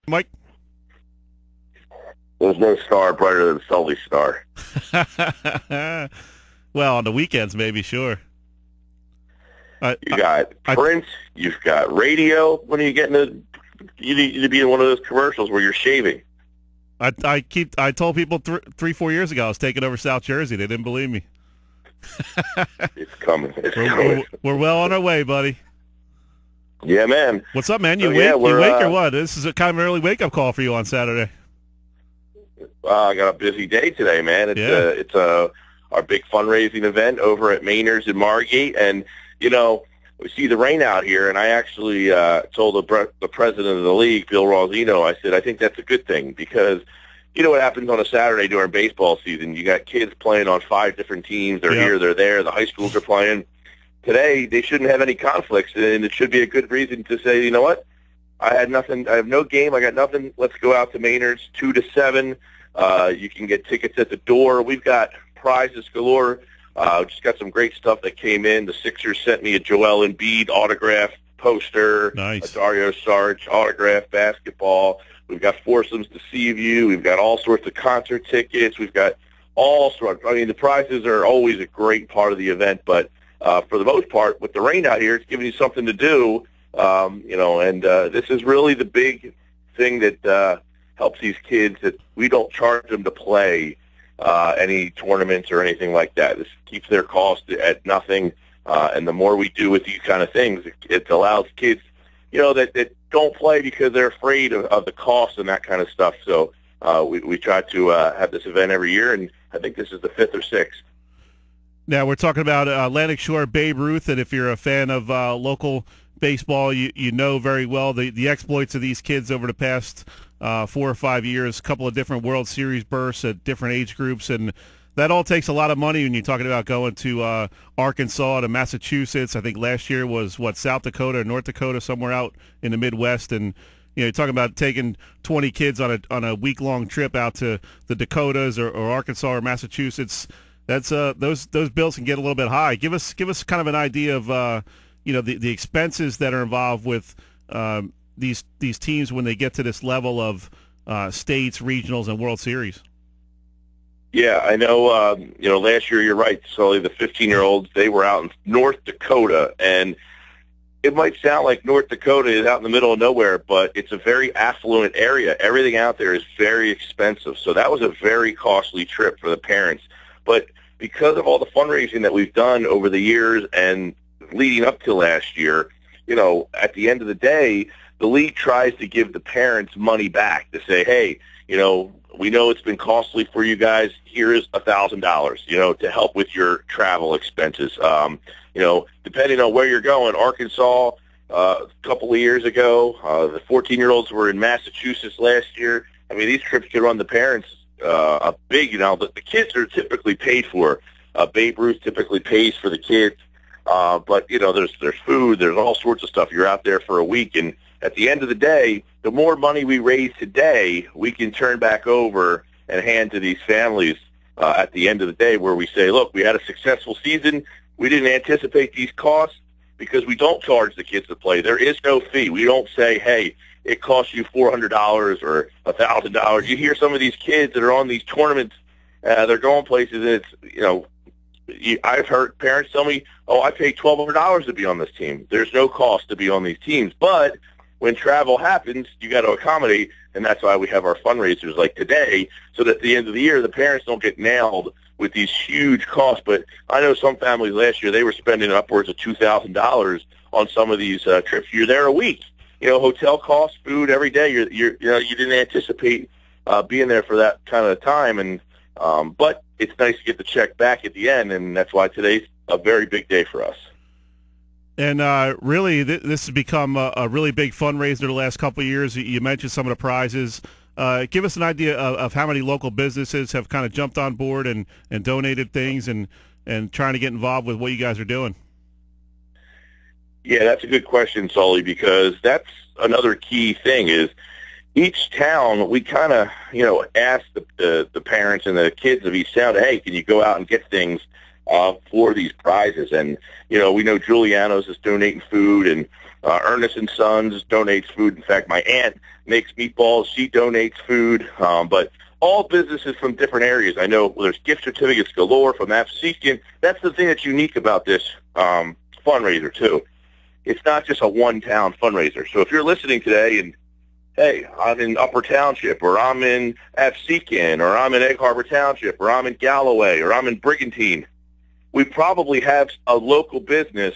Mike? There's no star brighter than Sully's star. Well, on the weekends, maybe, sure. You got Prince. You've got radio. When are you getting to? You need to be in one of those commercials where you're shaving. I told people 3-4 years ago I was taking over South Jersey. They didn't believe me. It's coming. It's coming. We're well on our way, buddy. Yeah, man. What's up, man? You wake or what? This is a kind of an early wake-up call for you on Saturday. I got a busy day today, man. It's our big fundraising event over at Maynard's in Margate, and we see the rain out here, and I actually told the president of the league, Bill Rosino, I said, I think that's a good thing because you know what happens on a Saturday during baseball season. You got kids playing on 5 different teams. They're here, they're there. The high schools are playing. Today, they shouldn't have any conflicts, and it should be a good reason to say, you know what? I had nothing. I have no game. I got nothing. Let's go out to Maynard's 2 to 7. You can get tickets at the door. We've got prizes galore. Just got some great stuff that came in. The Sixers sent me a Joel Embiid autograph poster, nice. A Dario Saric autograph basketball. We've got foursomes to Seaview. We've got all sorts of concert tickets. We've got all sorts. I mean, the prizes are always a great part of the event, but for the most part, with the rain out here, it's giving you something to do. And this is really the big thing that helps these kids, that we don't charge them to play any tournaments or anything like that. This keeps their cost at nothing, and the more we do with these kind of things, it allows kids, that don't play because they're afraid of the cost and that kind of stuff. So we try to have this event every year, and I think this is the 5th or 6th. Now, we're talking about Atlantic Shore Babe Ruth, and if you're a fan of local baseball, you know very well the exploits of these kids over the past 4 or 5 years, a couple of different World Series bursts at different age groups, and that all takes a lot of money when you're talking about going to Arkansas, to Massachusetts. I think last year was, South Dakota or North Dakota, somewhere out in the Midwest, and you're talking about taking 20 kids on a week-long trip out to the Dakotas or Arkansas or Massachusetts. That's those bills can get a little bit high. Give us kind of an idea of the expenses that are involved with these teams when they get to this level of states, regionals, and World Series. Yeah, I know. Last year, you're right, Sully, the 15-year-olds, they were out in North Dakota, and it might sound like North Dakota is out in the middle of nowhere, but it's a very affluent area. Everything out there is very expensive, so that was a very costly trip for the parents. But because of all the fundraising that we've done over the years and leading up to last year, at the end of the day, the league tries to give the parents money back to say, hey, we know it's been costly for you guys. Here is $1,000, to help with your travel expenses. Depending on where you're going, Arkansas, a couple of years ago, the 14-year-olds were in Massachusetts last year. I mean, these trips can run the parents a big, the kids are typically paid for. Babe Ruth typically pays for the kids. But there's food, there's all sorts of stuff. You're out there for a week, and at the end of the day, the more money we raise today, we can turn back over and hand to these families at the end of the day, where we say, look, we had a successful season. We didn't anticipate these costs because we don't charge the kids to play. There is no fee. We don't say, hey, it costs you $400 or $1,000. You hear some of these kids that are on these tournaments, they're going places, and it's, I've heard parents tell me, oh, I paid $1,200 to be on this team. There's no cost to be on these teams. But when travel happens, you got to accommodate, and that's why we have our fundraisers like today, so that at the end of the year, the parents don't get nailed with these huge costs. But I know some families last year, they were spending upwards of $2,000 on some of these trips. You're there a week. Hotel costs, food every day. You didn't anticipate being there for that kind of time, and but it's nice to get the check back at the end, and that's why today's a very big day for us. And really, this has become a really big fundraiser the last couple of years. You mentioned some of the prizes. Give us an idea of how many local businesses have kind of jumped on board and donated things and trying to get involved with what you guys are doing. Yeah, that's a good question, Sully, because that's another key thing is each town, we kind of, ask the parents and the kids of each town, hey, can you go out and get things for these prizes? And, we know Giuliano's is donating food, and Ernest and Sons donates food. In fact, my aunt makes meatballs. She donates food. But all businesses from different areas. I know there's gift certificates galore from Absecon. That's the thing that's unique about this fundraiser, too. It's not just a one-town fundraiser. So if you're listening today and, hey, I'm in Upper Township, or I'm in Absecon, or I'm in Egg Harbor Township, or I'm in Galloway, or I'm in Brigantine, we probably have a local business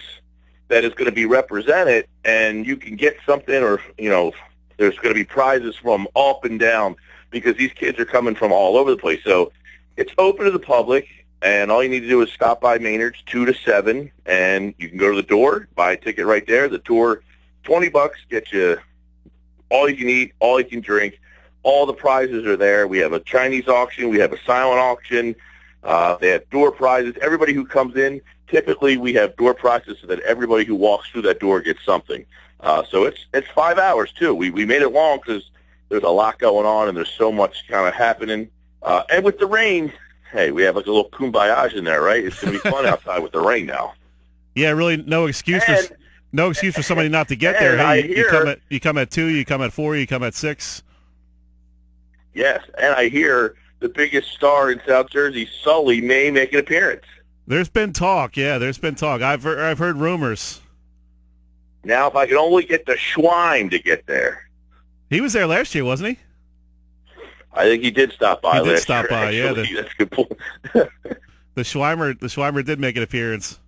that is going to be represented, and you can get something, or, there's going to be prizes from up and down because these kids are coming from all over the place. So it's open to the public, and all you need to do is stop by Maynard's 2 to 7, and you can go to the door, buy a ticket right there. The tour, $20, gets you all you can eat, all you can drink. All the prizes are there. We have a Chinese auction. We have a silent auction. They have door prizes. Everybody who comes in, typically we have door prizes so that everybody who walks through that door gets something. So it's 5 hours, too. We made it long because there's a lot going on, and there's so much kind of happening. And with the rain, hey, we have like a little kumbayage in there, right? It's going to be fun outside with the rain now. Yeah, really no excuse for somebody not to get there. Hey, you come at 2, you come at 4, you come at 6. Yes, and I hear the biggest star in South Jersey, Sully, may make an appearance. There's been talk. Yeah, there's been talk. I've heard rumors. Now, if I could only get the Schweim to get there. He was there last year, wasn't he? I think he did stop by last year. He did stop by, yeah. That's a good point. The Schweimer did make an appearance.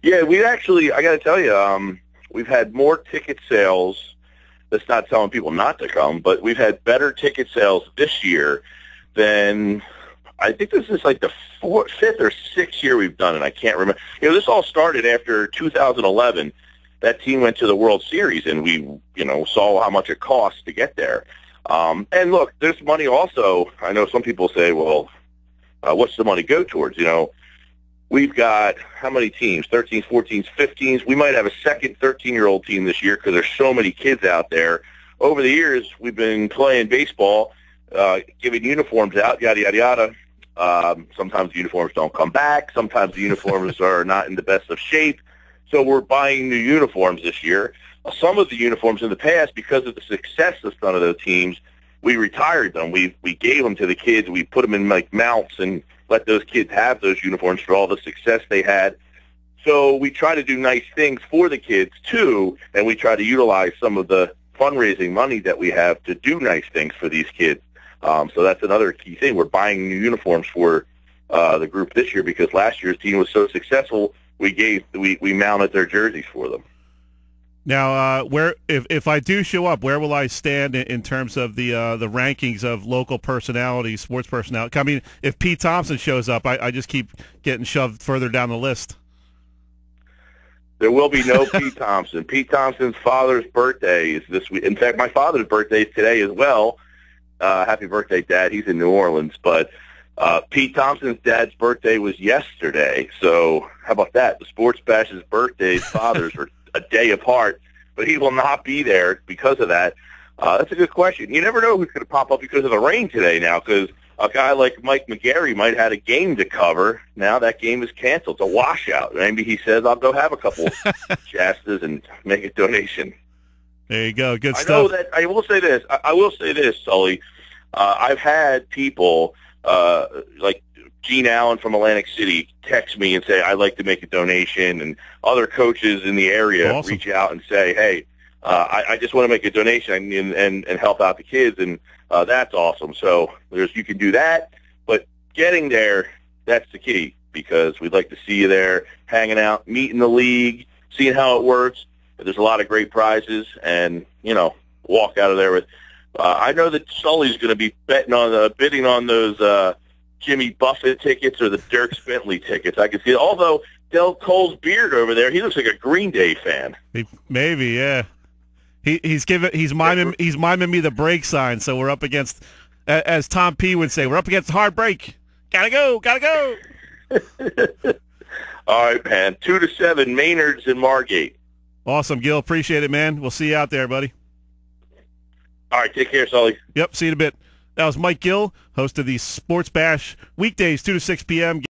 Yeah, we actually, I got to tell you, we've had more ticket sales. That's not telling people not to come, but we've had better ticket sales this year than, I think this is like the 5th or 6th year we've done it. I can't remember. This all started after 2011. That team went to the World Series, and we, saw how much it costs to get there. And look, there's money also. I know some people say, well, what's the money go towards? We've got how many teams? 13s, 14s, 15s. We might have a second 13-year-old team this year because there's so many kids out there. Over the years, we've been playing baseball, giving uniforms out, yada, yada, yada. Sometimes the uniforms don't come back. Sometimes the uniforms are not in the best of shape. So we're buying new uniforms this year. Some of the uniforms in the past, because of the success of some of those teams, we retired them. We gave them to the kids. We put them in like mounts and let those kids have those uniforms for all the success they had. So we try to do nice things for the kids, too, and we try to utilize some of the fundraising money that we have to do nice things for these kids. So that's another key thing. We're buying new uniforms for the group this year because last year's team was so successful, we mounted their jerseys for them. Now, if I do show up, where will I stand in terms of the rankings of local personalities, sports personalities? I mean, if Pete Thompson shows up, I just keep getting shoved further down the list. There will be no Pete Thompson. Pete Thompson's father's birthday is this week. In fact, my father's birthday is today as well. Happy birthday, Dad. He's in New Orleans. But Pete Thompson's dad's birthday was yesterday. So how about that? The Sports Bash's birthdays, fathers are a day apart, but he will not be there because of that. That's a good question. You never know who's going to pop up because of the rain today now, because a guy like Mike McGarry might have had a game to cover. Now that game is canceled. It's a washout. Maybe he says, I'll go have a couple Shastas and make a donation. There you go. Good stuff. I know that. I will say this, Sully. I've had people like Gene Allen from Atlantic City text me and say, I'd like to make a donation, and other coaches in the area reach out and say, hey, I just want to make a donation and help out the kids, and that's awesome. So you can do that, but getting there, that's the key, because we'd like to see you there, hanging out, meeting the league, seeing how it works. There's a lot of great prizes, and, walk out of there with I know that Sully's going to be bidding on those Jimmy Buffett tickets or the Dierks Bentley tickets. I can see it. Although Del Cole's beard over there, he looks like a Green Day fan. Maybe, yeah. He's miming me the break sign. So we're up against, as Tom P would say, we're up against the hard break. Gotta go. All right, man. 2 to 7, Maynard's in Margate. Awesome, Gill. Appreciate it, man. We'll see you out there, buddy. All right, take care, Sully. Yep, see you in a bit. That was Mike Gill, host of the Sports Bash, weekdays 2 to 6 p.m.